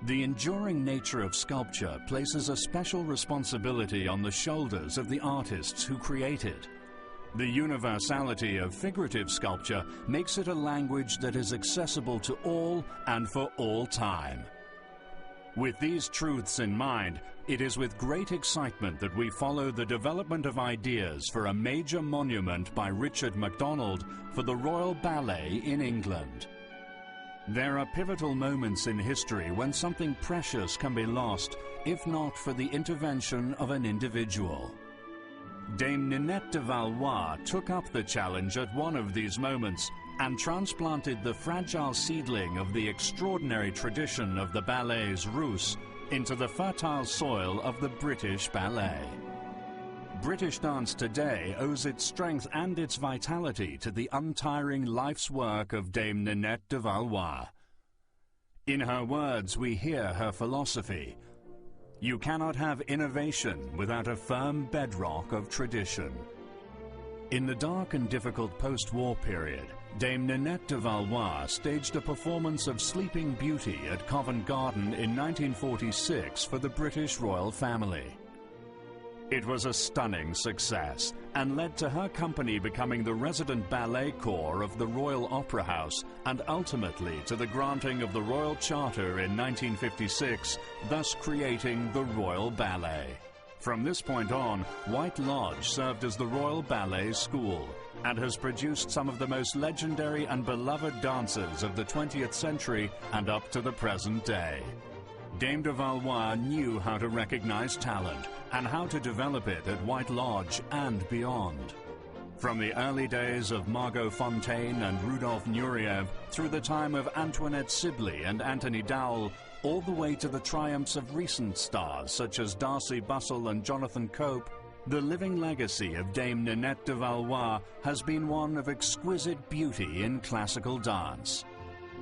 The enduring nature of sculpture places a special responsibility on the shoulders of the artists who create it. The universality of figurative sculpture makes it a language that is accessible to all and for all time. With these truths in mind, it is with great excitement that we follow the development of ideas for a major monument by Richard MacDonald for the Royal Ballet in England. There are pivotal moments in history when something precious can be lost, if not for the intervention of an individual. Dame Ninette de Valois took up the challenge at one of these moments and transplanted the fragile seedling of the extraordinary tradition of the ballets russes into the fertile soil of the British Ballet. British dance today owes its strength and its vitality to the untiring life's work of Dame Ninette de Valois. In her words, we hear her philosophy. You cannot have innovation without a firm bedrock of tradition. In the dark and difficult post-war period, Dame Ninette de Valois staged a performance of Sleeping Beauty at Covent Garden in 1946 for the British royal family. It was a stunning success and led to her company becoming the resident ballet corps of the Royal Opera House and ultimately to the granting of the Royal Charter in 1956, thus creating the Royal Ballet. From this point on, White Lodge served as the Royal Ballet School and has produced some of the most legendary and beloved dancers of the 20th century and up to the present day. Dame de Valois knew how to recognize talent and how to develop it at White Lodge and beyond. From the early days of Margot Fonteyn and Rudolf Nureyev through the time of Antoinette Sibley and Anthony Dowell, all the way to the triumphs of recent stars such as Darcy Bussell and Jonathan Cope, the living legacy of Dame Ninette de Valois has been one of exquisite beauty in classical dance.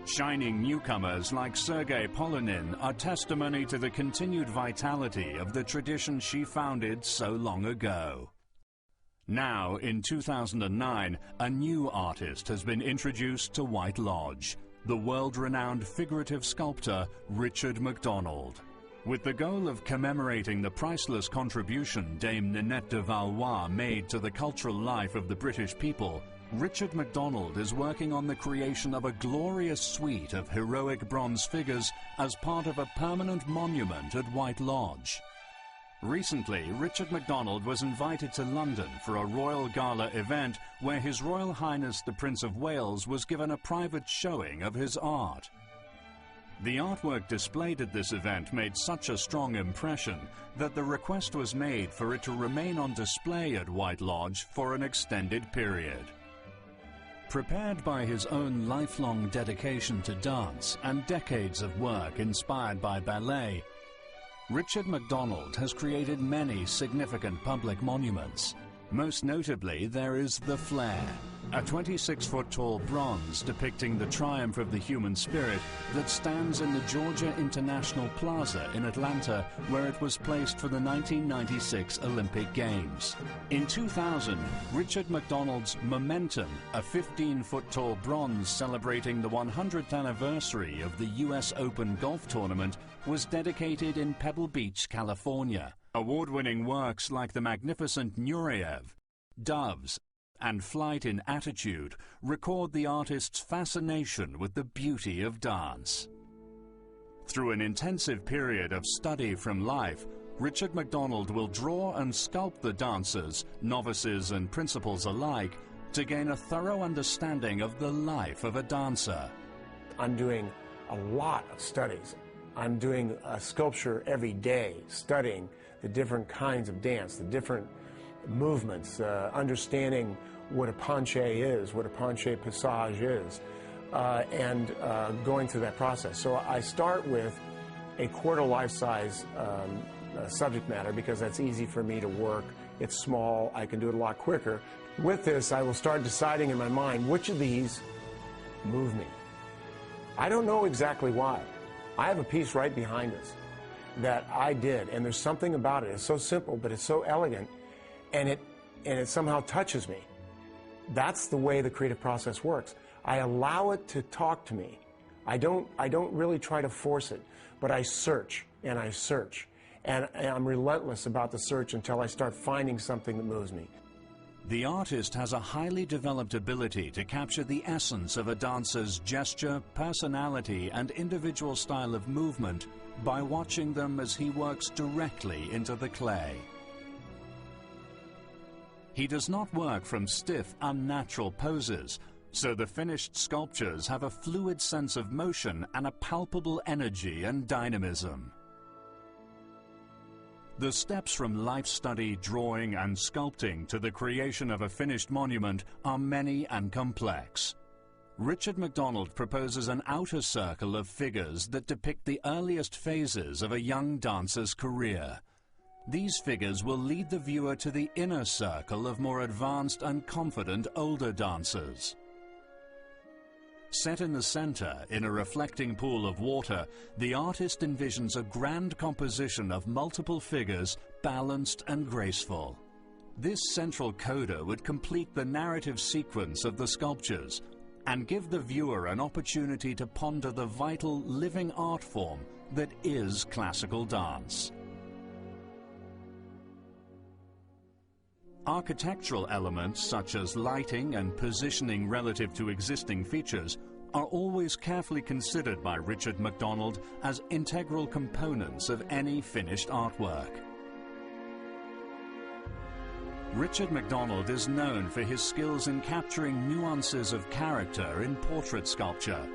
Shining newcomers like Sergei Polonin are testimony to the continued vitality of the tradition she founded so long ago. Now, in 2009, a new artist has been introduced to White Lodge, the world-renowned figurative sculptor Richard MacDonald. With the goal of commemorating the priceless contribution Dame Ninette de Valois made to the cultural life of the British people, Richard MacDonald is working on the creation of a glorious suite of heroic bronze figures as part of a permanent monument at White Lodge. Recently, Richard MacDonald was invited to London for a royal gala event where His Royal Highness the Prince of Wales was given a private showing of his art. The artwork displayed at this event made such a strong impression that the request was made for it to remain on display at White Lodge for an extended period. Prepared by his own lifelong dedication to dance and decades of work inspired by ballet, Richard MacDonald has created many significant public monuments. Most notably, there is the Flare, a 26-foot-tall bronze depicting the triumph of the human spirit that stands in the Georgia International Plaza in Atlanta, where it was placed for the 1996 Olympic Games. In 2000, Richard MacDonald's Momentum, a 15-foot-tall bronze celebrating the 100th anniversary of the U.S. Open golf tournament, was dedicated in Pebble Beach, California. Award-winning works like the magnificent Nureyev, Doves, and Flight in Attitude record the artist's fascination with the beauty of dance. Through an intensive period of study from life, Richard MacDonald will draw and sculpt the dancers, novices and principals alike, to gain a thorough understanding of the life of a dancer. I'm doing a lot of studies. I'm doing sculpture every day, studying the different kinds of dance, the different movements, understanding what a penché is, what a penché passage is, and going through that process. So I start with a quarter life-size subject matter because that's easy for me to work. It's small, I can do it a lot quicker. With this, I will start deciding in my mind which of these move me. I don't know exactly why. I have a piece right behind us that I did, and there's something about it. It's so simple, but it's so elegant, and it somehow touches me. That's the way the creative process works. I allow it to talk to me. I don't really try to force it, but I search and I search. And I'm relentless about the search until I start finding something that moves me. The artist has a highly developed ability to capture the essence of a dancer's gesture, personality, and individual style of movement by watching them as he works directly into the clay. He does not work from stiff, unnatural poses, so the finished sculptures have a fluid sense of motion and a palpable energy and dynamism. The steps from life study, drawing, and sculpting to the creation of a finished monument are many and complex. Richard MacDonald proposes an outer circle of figures that depict the earliest phases of a young dancer's career. These figures will lead the viewer to the inner circle of more advanced and confident older dancers. Set in the center, in a reflecting pool of water, the artist envisions a grand composition of multiple figures, balanced and graceful. This central coda would complete the narrative sequence of the sculptures and give the viewer an opportunity to ponder the vital, living art form that is classical dance. Architectural elements such as lighting and positioning relative to existing features are always carefully considered by Richard MacDonald as integral components of any finished artwork. Richard MacDonald is known for his skills in capturing nuances of character in portrait sculpture.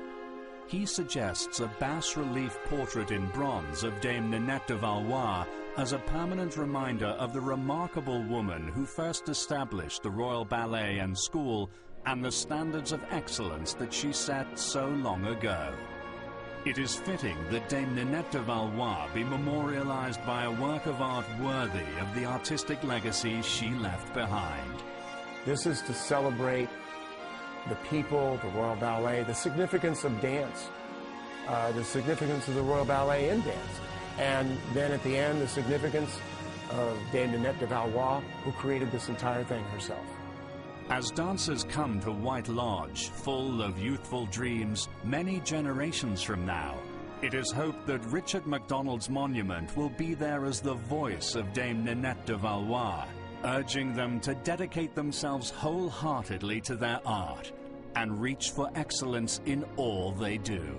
He suggests a bas-relief portrait in bronze of Dame Ninette de Valois as a permanent reminder of the remarkable woman who first established the Royal Ballet and School and the standards of excellence that she set so long ago. It is fitting that Dame Ninette de Valois be memorialized by a work of art worthy of the artistic legacy she left behind. This is to celebrate the people, the Royal Ballet, the significance of dance, the significance of the Royal Ballet in dance, and then at the end, the significance of Dame Ninette de Valois, who created this entire thing herself. As dancers come to White Lodge, full of youthful dreams, many generations from now, it is hoped that Richard MacDonald's monument will be there as the voice of Dame Ninette de Valois, urging them to dedicate themselves wholeheartedly to their art and reach for excellence in all they do.